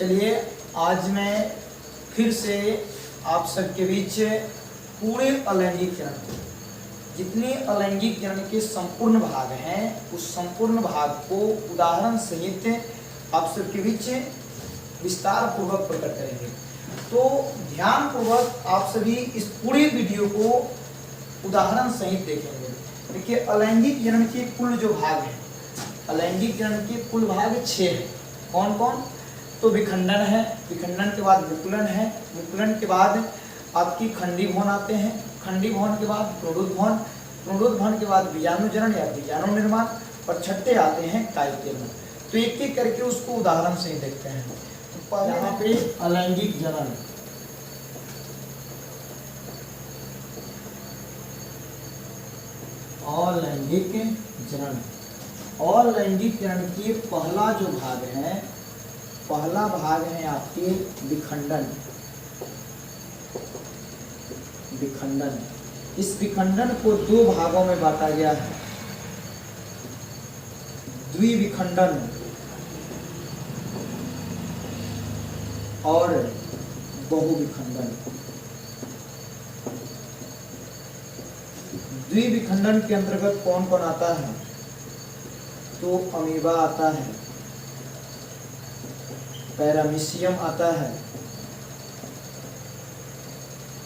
चलिए आज मैं फिर से आप सबके बीच पूरे अलैंगिक किरण, जितने अलैंगिक किरण के संपूर्ण भाग हैं उस संपूर्ण भाग को उदाहरण सहित आप सबके बीच विस्तार पूर्वक प्रकट करेंगे। तो ध्यान पूर्वक आप सभी इस पूरे वीडियो को उदाहरण सहित देखेंगे। देखिए अलैंगिक किरण के कुल जो भाग हैं, अलैंगिक किरण के कुल भाग 6 हैं। कौन कौन? तो विखंडन है, विखंडन के बाद मुकुलन है, मुकुलन के बाद आपकी खंडी भवन आते हैं, खंडी भवन के बाद प्रणुद भवन, प्रणुद भवन के बाद बीजाणुजनन या बीजाणु निर्माण और छठे आते हैं कायकिरण। तो एक एक करके उसको उदाहरण से ही देखते हैं। तो यहाँ पे अलैंगिक जनन, अलैंगिक जनन, अलैंगिक किरण की पहला जो भाग है, पहला भाग है आपके विखंडन। विखंडन, इस विखंडन को 2 भागों में बांटा गया है, द्विविखंडन और बहुविखंडन। द्विविखंडन के अंतर्गत कौन कौन आता है? तो अमीबा आता है, पैरामीशियम आता है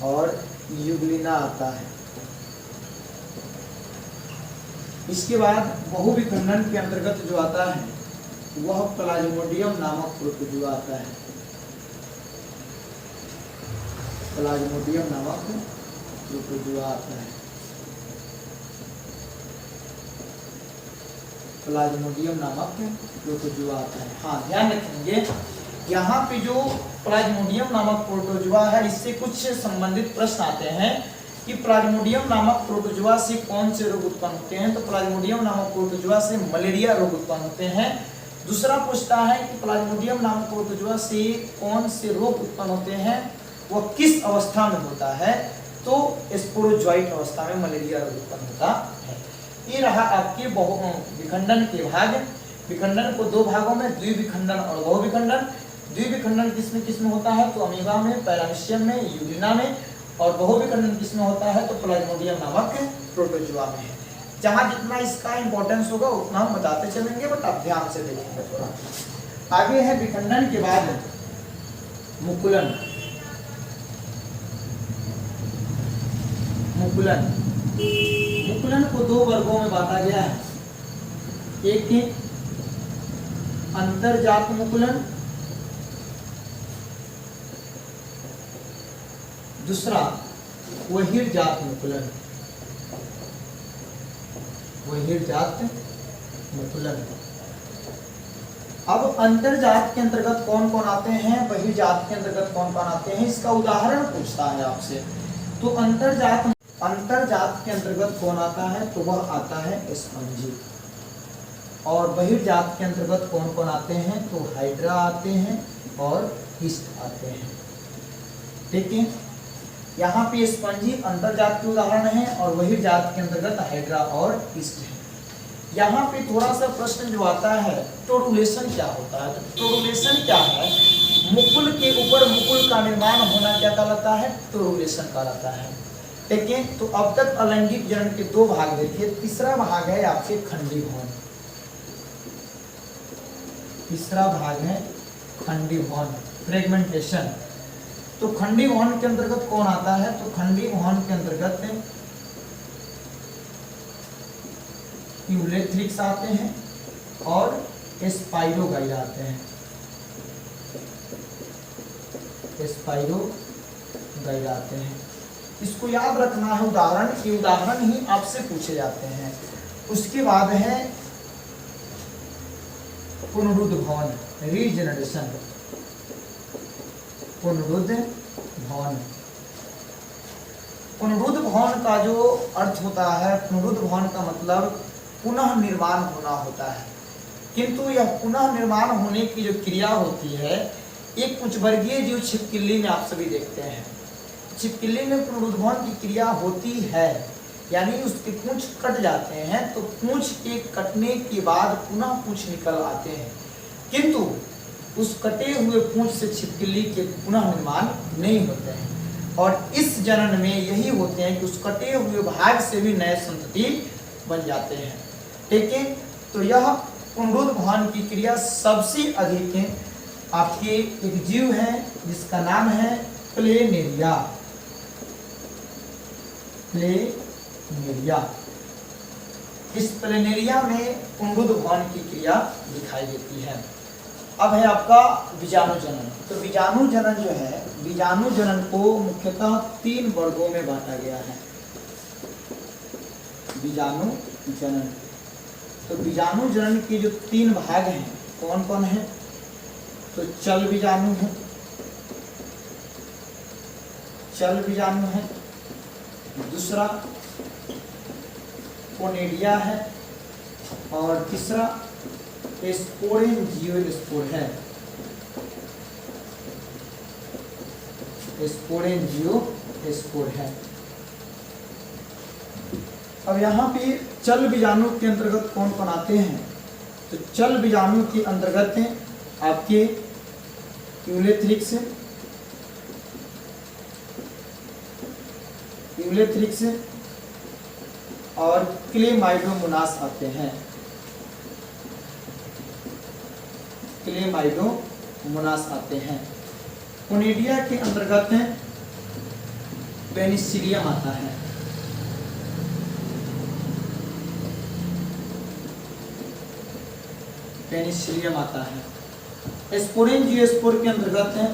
और यूग्लिना आता है। इसके बाद बहुविखंडन के अंतर्गत जो आता है वह प्लाज्मोडियम नामक प्रोटोजुआ आता है, प्लाज्मोडियम नामक प्रोटोजुआ आता है, प्लाज्मोडियम नामक प्रोटोजुआ आता है। हाँ ध्यान रखेंगे, यहाँ पे जो प्लाज्मोडियम नामक प्रोटोजुआ है इससे कुछ संबंधित प्रश्न आते हैं कि प्लाज्मोडियम नामक प्रोटोजुआ से कौन से रोग उत्पन्न होते हैं। तो प्लाज्मोडियम नामक प्रोटोजुआ से मलेरिया रोग उत्पन्न होते हैं। दूसरा पूछता है कि प्लाज्मोडियम नामक प्रोटोजुआ से कौन से रोग उत्पन्न होते हैं, वह किस अवस्था में होता है? तो स्पोरोजोइट अवस्था में मलेरिया रोग उत्पन्न होता है। ये रहा आपके विखंडन के भाग। विखंडन को 2 भागों में, द्विविखंडन और बहुविखंडन। द्विविखंडन किसमें किसमें होता है? तो अमीबा में, पैरामीशियम में, यूग्लिना में। और बहुविखंडन किसमें होता है? तो प्लाज्मोडियम नामक प्रोटोजुआ में है। जहां जितना इसका इंपॉर्टेंस होगा उतना हम बताते चलेंगे, बट आप ध्यान से देखेंगे थोड़ा। आगे है विखंडन के बाद मुकुलन। मुकुलन, मुकुलन को 2 वर्गों में बांटा गया है। एक अंतरजात मुकुलन, दूसरा बहिर्जात मुकुलन। बहिर्जात मुकुलन। अब अंतरजात के अंतर्गत कौन कौन आते हैं, बहिर्जात के अंतर्गत कौन कौन आते हैं, इसका उदाहरण पूछता है आपसे। तो अंतरजात के अंतर्गत कौन आता है? तो वह आता है स्पंजी। और बहिर्जात के अंतर्गत कौन कौन आते हैं? तो हाइड्रा आते हैं और हिस्ट आते हैं। ठीक है, यहाँ पे स्पंजी अंतरजात के उदाहरण है और बहिर्जात के अंतर्गत हाइड्रा और हिस्ट है। यहाँ पे थोड़ा सा प्रश्न जो आता है, टोरुलेशन क्या होता है? तो टोरुलेशन क्या है? मुकुल के ऊपर मुकुल का निर्माण होना क्या कहलाता है? टोरुलेशन कहलाता है। ठीक है, तो अब तक अलैंगिक जनन के 2 भाग देखिए। तीसरा भाग है आपके खंडी भवन। तीसरा भाग है खंडी भवन, फ्रेगमेंटेशन। तो खंडी भवन के अंतर्गत कौन आता है? तो खंडी भवन के अंतर्गत यूलेथ्रिक्स आते हैं और स्पाइरोगाइरा आते हैं, स्पाइरोगाइरा आते हैं। इसको याद रखना है, उदाहरण के उदाहरण ही आपसे पूछे जाते हैं। उसके बाद है पुनरुद्ध भवन, रीजनरेशन। पुनरुद्ध भवन, पुनरुद्ध भवन का जो अर्थ होता है, पुनरुद्ध भवन का मतलब पुनः निर्माण होना होता है। किंतु यह पुनः निर्माण होने की जो क्रिया होती है, एक कुचवर्गीय जीव छिपकली में आप सभी देखते हैं। छिपकली में पुनरुद्ध भवन की क्रिया होती है, यानी उसके पूंछ कट जाते हैं तो पूंछ के कटने के बाद पुनः पूंछ निकल आते हैं। किंतु उस कटे हुए पूंछ से छिपकली के पुनः निर्माण नहीं होते हैं, और इस जनन में यही होते हैं कि उस कटे हुए भाग से भी नए संतति बन जाते हैं। ठीक है, तो यह पुनरुत्थान की क्रिया सबसे अधिक है आपके एक जीव है जिसका नाम है प्लेनेरिया। प्लेनेरिया, इस प्लेनेरिया में पुनरुत्थान की क्रिया दिखाई देती है। अब है आपका बीजाणु जनन। तो बीजाणु जनन जो है, बीजाणु जनन को मुख्यतः 3 वर्गों में बांटा गया है। बीजाणु जनन, तो बीजाणु जनन के जो 3 भाग हैं कौन कौन है? तो चल बीजाणु है, चल बीजाणु है, दूसरा कोनेडिया है, और तीसरा स्पोरेंजियोस्पोर है। स्पोरेंजियोस्पोर है। अब यहाँ पे चल बीजाणु के अंतर्गत कौन कौन आते हैं? तो चल बीजाणु के अंतर्गत हैं आपके यूलेथ्रिक्स, और क्लेमाइडोमोनास आते हैं। क्लेमाइडोमोनास आते हैं। कोनेडिया के अंतर्गत है पेनिसिलियम आता है। पेनिसिलियम आता है। स्पोरेंजियोस्पोर के अंतर्गत है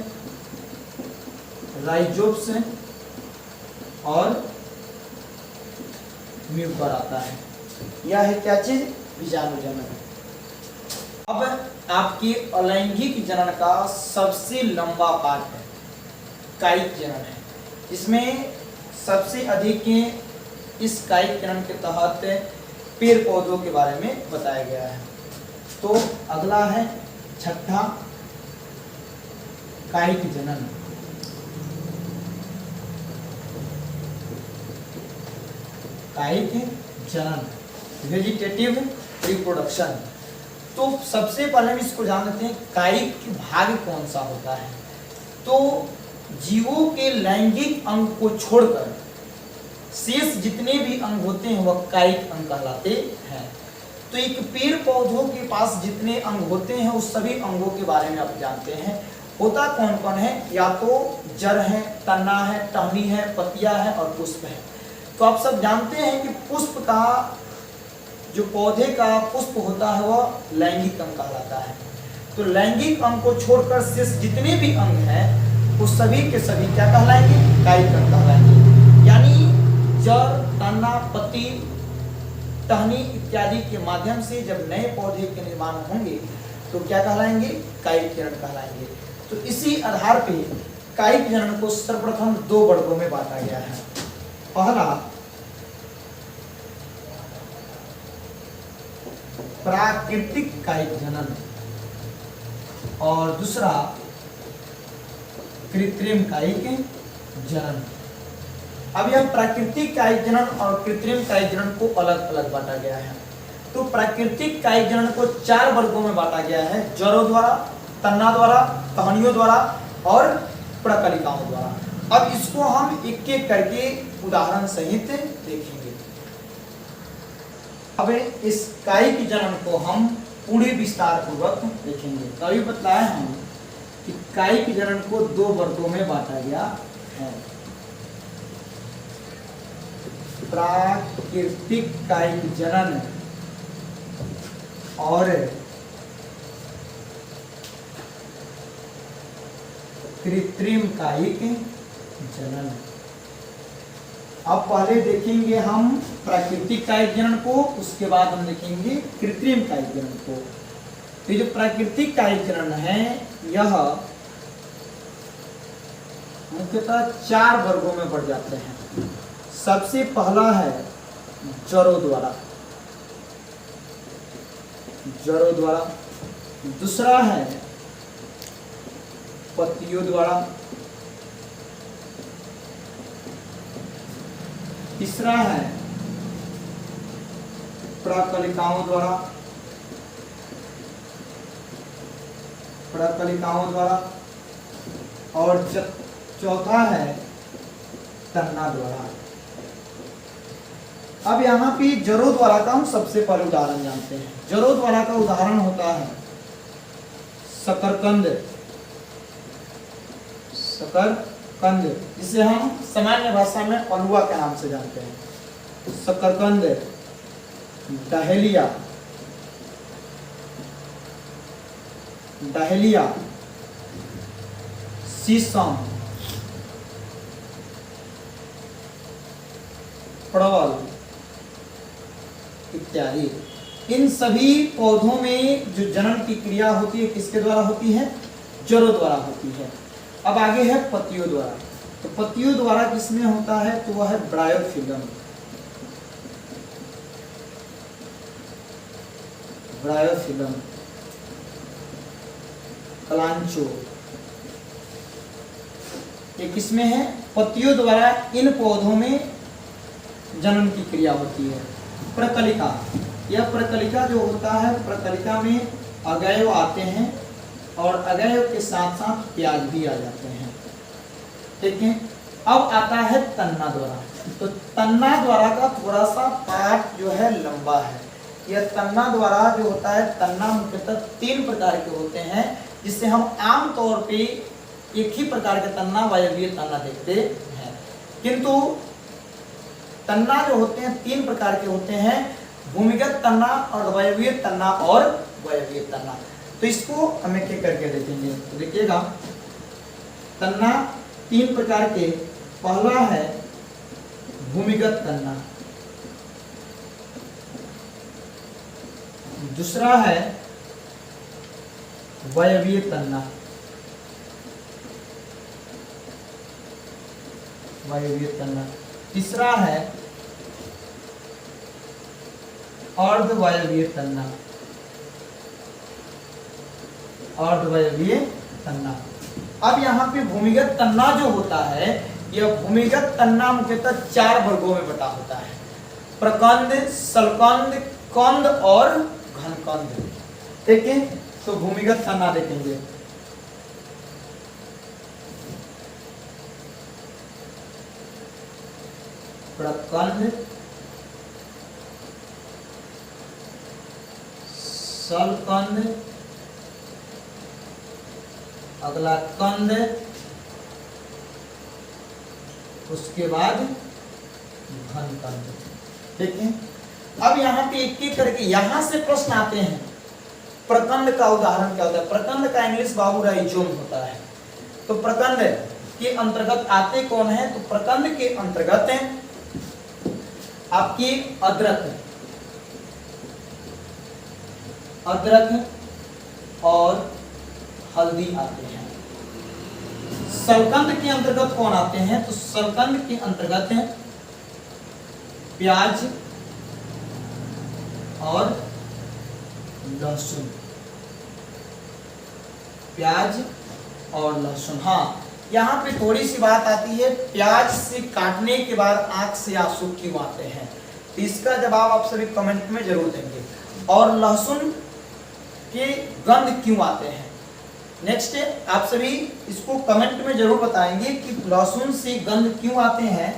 राइजोप्स और म्यूकर आता है। यह है क्या चीज? बीजाणु जनन। अब आपके अलैंगिक जनन का सबसे लंबा पार्ट है कायिक जनन है। इसमें सबसे अधिक इस कायिक जनन के तहत पेड़ पौधों के बारे में बताया गया है। तो अगला है छठा कायिक जनन। कायिक जनन, वेजिटेटिव रिप्रोडक्शन। तो सबसे पहले हम इसको जान लेते हैं कायिक भाग कौन सा होता है। तो जीवों के लैंगिक अंग को छोड़कर शेष जितने भी अंग होते हैं वह कायिक अंग कहलाते हैं। तो एक पेड़ पौधों के पास जितने अंग होते हैं उस सभी अंगों के बारे में आप जानते हैं। होता कौन कौन है? या तो जड़ है, तना है, टहनी है, पतिया है और पुष्प है। तो आप सब जानते हैं कि पुष्प का जो पौधे का पुष्प होता है वह लैंगिक अंग कहलाता है। तो लैंगिक अंग को छोड़कर शेष जितने भी अंग हैं वो सभी के सभी क्या कहलाएंगे? कायिक अंग कहलाएंगे। यानी जड़, तना, पत्ती, टहनी इत्यादि के माध्यम से जब नए पौधे के निर्माण होंगे तो क्या कहलाएंगे? कायिक जनन कहलाएंगे। तो इसी आधार पे कायिक जनन को सर्वप्रथम 2 वर्गों में बांटा गया है। पहला प्राकृतिक कायिक जनन और दूसरा कृत्रिम कायिक जनन। अब यह प्राकृतिक कायिक जनन और कृत्रिम कायिक जनन को अलग अलग बांटा गया है। तो प्राकृतिक कायिक जनन को 4 वर्गों में बांटा गया है, जड़ों द्वारा, तना द्वारा, टहनियों द्वारा और प्रकलिकाओं द्वारा। अब इसको हम एक एक करके उदाहरण सहित देखेंगे। अब इस कायिक जनन को हम पूरे विस्तार पूर्वक देखेंगे। तभी बतलाया हम कि कायिक जनन को 2 वर्गों में बांटा गया है, प्राकृतिक कायिक जनन और कृत्रिम कायिक जनन। अब पहले देखेंगे हम प्राकृतिक कायिक जनन को, उसके बाद हम देखेंगे कृत्रिम कायिक जनन को। तो जो प्राकृतिक कायिक जनन है यह मुख्यतः 4 वर्गों में बढ़ जाते हैं। सबसे पहला है जड़ों द्वारा, जड़ों द्वारा। दूसरा है पत्तियों द्वारा। तीसरा है प्रकलिकाओं द्वारा। प्रकलिकाओं द्वारा, और चौथा है तन्ना द्वारा। अब यहाँ पे जरो द्वारा का हम सबसे पहले उदाहरण जानते हैं। जरो द्वारा का उदाहरण होता है शकरकंद, शकरकंद जिसे हम सामान्य भाषा में अलुआ के नाम से जानते हैं। शकरकंद, डहेलिया, डहेलिया, शीशम, परवल इत्यादि। इन सभी पौधों में जो जनन की क्रिया होती है किसके द्वारा होती है? जड़ों द्वारा होती है। अब आगे है पत्तियों द्वारा। तो पत्तियों द्वारा किसमें होता है? तो वह है ब्रायोफिलम, ब्रायोफिलम, कलांचो। ये किसमें है? पत्तियों द्वारा इन पौधों में जनन की क्रिया होती है। प्रकलिका, यह प्रकलिका जो होता है, प्रकलिका में अवयव आते हैं और अवयव के साथ साथ प्याज भी आ जाते हैं। ठीक है। अब आता है तन्ना द्वारा। तो तन्ना द्वारा का थोड़ा सा पार्ट जो है लंबा है। यह तन्ना द्वारा जो होता है, तन्ना मुख्यतः 3 प्रकार के होते हैं, जिससे हम आम तौर पे एक ही प्रकार के तन्ना, वायवीय तन्ना देखते हैं। किंतु तन्ना जो होते हैं 3 प्रकार के होते हैं, भूमिगत तन्ना और वायवीय तन्ना और वायवीय तन्ना। तो इसको हम एक एक करके देखेंगे। तो देखिएगा, तन्ना 3 प्रकार के। पहला है भूमिगत तन्ना, दूसरा है वायवीय तन्ना, वायवीय तन्ना, तीसरा है अर्धवायवीय तन्ना, अर्धवायवीय तन्ना। अब यहाँ पे भूमिगत तन्ना जो होता है, यह भूमिगत तन्ना मुख्यतः 4 वर्गों में बटा होता है। प्रकंद, सलकंद, कंद और घनकंद। ठीक है। तो भूमिगत तन्ना देखेंगे। प्रकंद, सलकंद, अगला कंद, उसके बाद घनकंद। ठीक है। अब यहाँ पे एक एक करके यहाँ से प्रश्न आते हैं। प्रकंद का उदाहरण क्या होता है? प्रकंद का इंग्लिश बाबू राइजोम होता है। तो प्रकंद के अंतर्गत आते कौन है? तो प्रकंद के अंतर्गत आपकी अदरक, अदरक और हल्दी आते हैं। सलकंद के अंतर्गत कौन आते हैं? तो सलकंद के अंतर्गत हैं प्याज और लहसुन, प्याज और लहसुन। हाँ, यहाँ पे थोड़ी सी बात आती है, प्याज से काटने के बाद आंख से आंसू क्यों आते हैं? तो इसका जवाब आप सभी कमेंट में जरूर देंगे। और लहसुन के गंध क्यों आते हैं? नेक्स्ट आप सभी इसको कमेंट में जरूर बताएंगे कि लहसुन से गंध क्यों आते हैं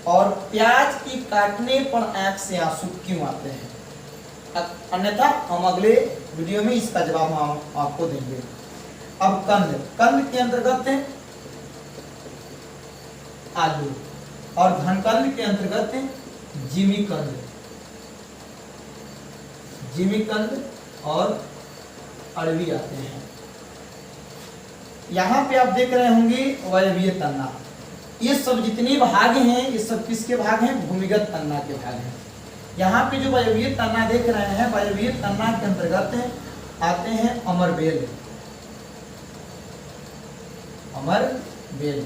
और प्याज की काटने पर आंख से आंसू क्यों आते हैं। अन्यथा हम अगले वीडियो में इसका जवाब हम आपको देंगे। अब कंद, कंद के अंतर्गत है आलू और घनकंद के अंतर्गत है जिमीकंद, जिमीकंद और अरबी आते हैं। यहाँ पे आप देख रहे होंगे वायवीय तन्ना। ये सब जितने भाग हैं, ये सब किसके भाग हैं? भूमिगत तन्ना के भाग हैं। यहाँ पे जो वायवीय तन्ना देख रहे हैं, वायवीय तन्ना के अंतर्गत आते हैं अमरबेल, अमरबेल।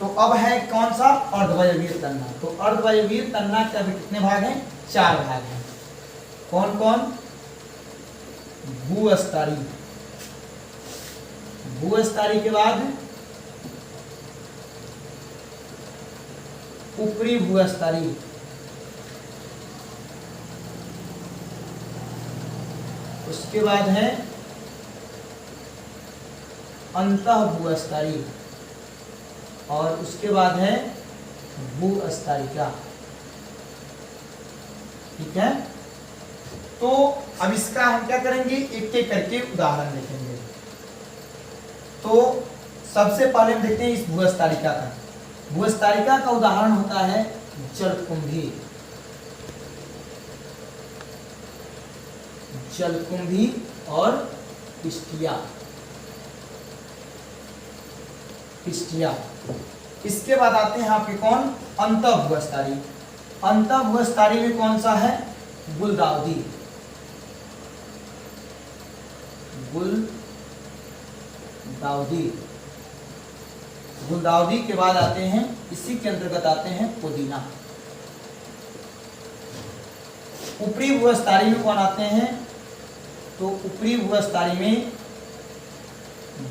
तो अब है कौन सा? अर्धवायवीय तन्ना। तो अर्धवायवीय तन्ना के अभी कितने भाग हैं? 4 भाग हैं। कौन कौन? भूस्तरी, भूस्तरी के बाद ऊपरी भूस्तरी, उसके बाद है अंतः भूस्तरीय और उसके बाद है भूस्तरिका। ठीक है, तो अब इसका हम क्या करेंगे, एक एक करके उदाहरण देखेंगे। तो सबसे पहले हम देखते हैं इस भूस्तरिका का। भूस्तरिका का उदाहरण होता है जलकुंभी। जलकुंभी और पिस्टिया। पिस्टिया। इसके बाद आते हैं आपके कौन, अंतः भूस्तरीय। अंतः भूस्तरीय में कौन सा है, गुलदाउदी। गुलदाउदी। गुलदाउदी के बाद आते हैं, इसी के अंतर्गत आते हैं पुदीना। ऊपरी भूस्तरीय में कौन आते हैं, तो ऊपरी भूस्तरीय में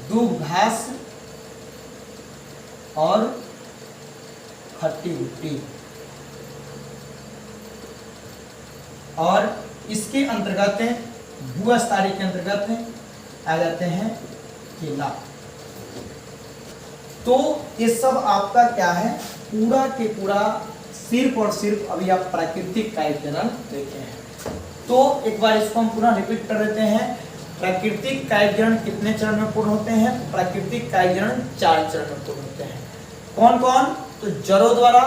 दूब घास और खट्टी मिट्टी। और इसके अंतर्गत भूस्तरीय के अंतर्गत आ जाते हैं केला। तो ये सब आपका क्या है, पूरा के पूरा सिर्फ और सिर्फ अभी आप प्राकृतिक कायिक जनन देखे हैं। तो एक बार इसको हम पुनः रिपीट कर देते हैं। प्राकृतिक कायिक जनन कितने चरण में पूर्ण होते हैं, प्राकृतिक कायिक जनन 4 चरण में पूर्ण होते हैं। कौन कौन, तो जड़ों द्वारा,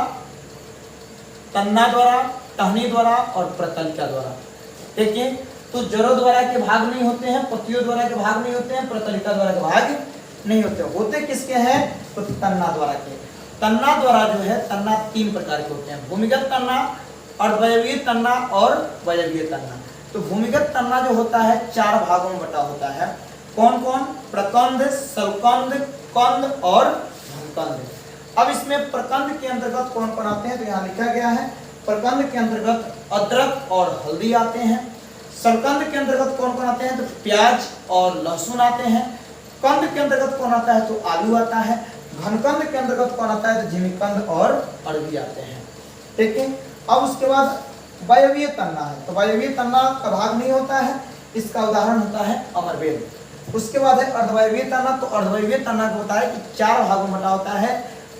तन्ना द्वारा, टहनी द्वारा और प्रतलिका द्वारा। देखिए, तो जड़ों द्वारा के भाग नहीं होते हैं, पत्तियों द्वारा के भाग नहीं होते हैं, प्रतलिका द्वारा के भाग नहीं होते किसके हैं, तो तन्ना द्वारा के। तन्ना द्वारा जो है, तन्ना 3 प्रकार के होते हैं, भूमिगत तन्ना, अर्धवायवीय तन्ना और वायवीय तन्ना। तो भूमिगत तन्ना जो होता है 4 भागों में बटा होता है। कौन कौन, प्रकंद, सलकंद, कंद और घनकंद। अब इसमें प्रकंद के अंतर्गत कौन कौन आते हैं, तो यहाँ लिखा गया है। प्रकंद के अंतर्गत अदरक और हल्दी आते हैं। सलकंद के अंतर्गत कौन कौन आते हैं, तो प्याज और लहसुन आते हैं। कंद के अंतर्गत कौन आता है, तो आलू आता है। घनकंद के अंतर्गत कौन आता है, तो जिमीकंद और अरबी आते हैं। ठीक है, अब उसके बाद वायवीय तन्ना है, तो वायवीय तन्ना का भाग नहीं होता है, इसका उदाहरण होता है अमरबेल। उसके बाद है अर्धवायवीय तन्ना, तो अर्धवायवीय तन्ना होता है कि 4 भागों में बटा होता है,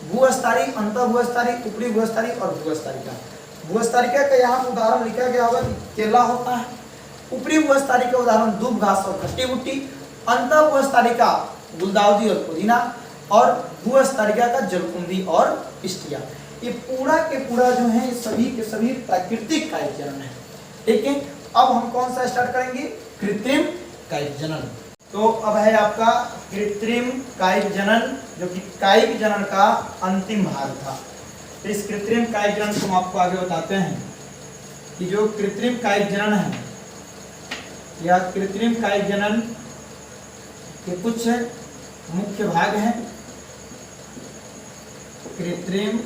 भूस्तरीय, अंतः भूस्तरीय, ऊपरी भूस्तरीय और भूस्तरिका। भूस्तरिका का यहाँ उदाहरण लिखा गया होगा कि केला होता है। ऊपरी भूस्तरीय का उदाहरण दूब घास और खट्टी मिट्टी। अंतः भूस्तरिका गुलदाउदी और पुदीना और भूस्तरिका का जलकुंभी और पिस्टिया। ये पूरा के पूरा जो है, सभी के सभी प्राकृतिक कायिक जनन है। ठीक है, अब हम कौन सा स्टार्ट करेंगे, कृत्रिम कायिक जनन। तो अब है आपका कृत्रिम कायिक जनन, जो कि कायिक जनन का अंतिम भाग था। तो इस कृत्रिम कायिक जनन को हम आपको आगे बताते हैं कि जो कृत्रिम कायिक जनन है, या कृत्रिम कायिक जनन के कुछ मुख्य भाग हैं। कृत्रिम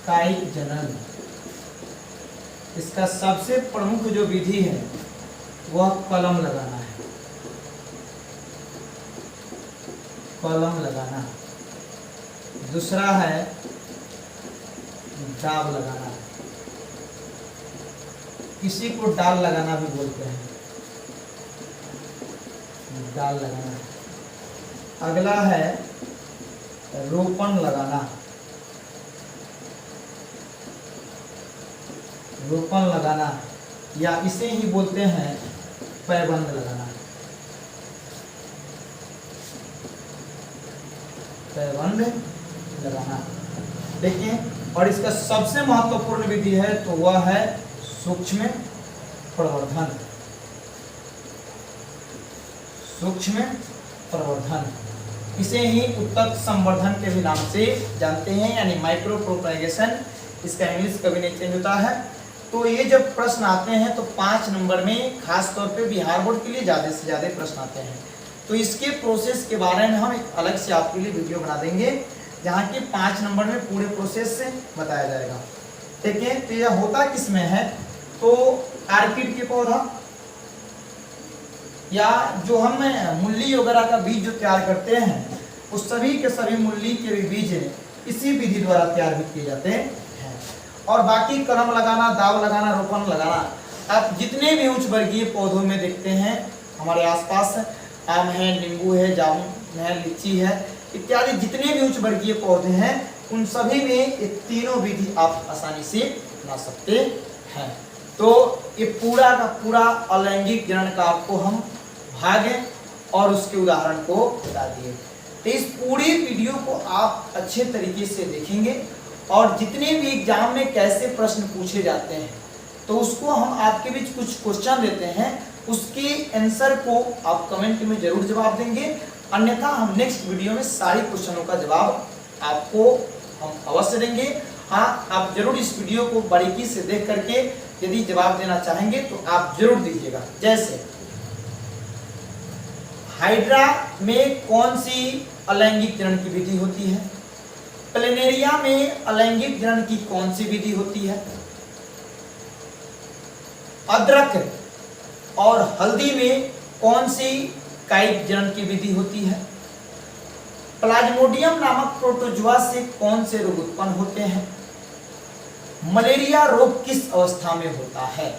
कायिक जनन, इसका सबसे प्रमुख जो विधि है वह कलम लगाना है। कलम लगाना। दूसरा है दाब लगाना, किसी को डाल लगाना भी बोलते हैं, डाल लगाना। अगला है रोपण लगाना। रोपण लगाना, या इसे ही बोलते हैं पैबंद लगाना। पैबंद लगाना। देखिए, और इसका सबसे महत्वपूर्ण विधि है तो वह है सूक्ष्म प्रवर्धन। सूक्ष्म प्रवर्धन, इसे ही उत्तक संवर्धन के भी नाम से जानते हैं, यानी माइक्रो प्रोपगेशन। इसका इंग्लिश कभी नहीं चेंज होता है। तो ये जब प्रश्न आते हैं तो 5 नंबर में, खास तौर पे बिहार बोर्ड के लिए ज़्यादा से ज़्यादा प्रश्न आते हैं। तो इसके प्रोसेस के बारे में हम एक अलग से आपके लिए वीडियो बना देंगे, जहाँ की 5 नंबर में पूरे प्रोसेस से बताया जाएगा। ठीक है, तो यह होता किस में है, तो आर्किड के पौधा या जो हम मूली वगैरह का बीज जो तैयार करते हैं, उस सभी के सभी मूली के भी बीज इसी विधि द्वारा तैयार भी किए जाते हैं। और बाकी कलम लगाना, दाव लगाना, रोपण लगाना, आप जितने भी उच्च वर्गीय पौधों में देखते हैं हमारे आसपास, आम है, नींबू है, जामुन लीची है इत्यादि जितने भी उच्च वर्गीय पौधे हैं उन सभी में ये तीनों विधि आप आसानी से अपना सकते हैं। तो ये पूरा का पूरा अलैंगिक जनन का आपको हम भाग और उसके उदाहरण को बता दिए। तो इस पूरी वीडियो को आप अच्छे तरीके से देखेंगे और जितने भी एग्जाम में कैसे प्रश्न पूछे जाते हैं तो उसको हम आपके बीच कुछ क्वेश्चन देते हैं, उसके आंसर को आप कमेंट में जरूर जवाब देंगे, अन्यथा हम नेक्स्ट वीडियो में सारे क्वेश्चनों का जवाब आपको हम अवश्य देंगे। हाँ, आप जरूर इस वीडियो को बारीकी से देख करके यदि जवाब देना चाहेंगे तो आप जरूर दीजिएगा। जैसे हाइड्रा में कौन सी अलैंगिक जनन की विधि होती है, प्लेनेरिया में अलैंगिक जनन की कौन सी विधि होती है, अदरक और हल्दी में कौन सी कायिक जनन की विधि होती है, प्लाज्मोडियम नामक प्रोटोजुआ से कौन से रोग उत्पन्न होते हैं, मलेरिया रोग किस अवस्था में होता है।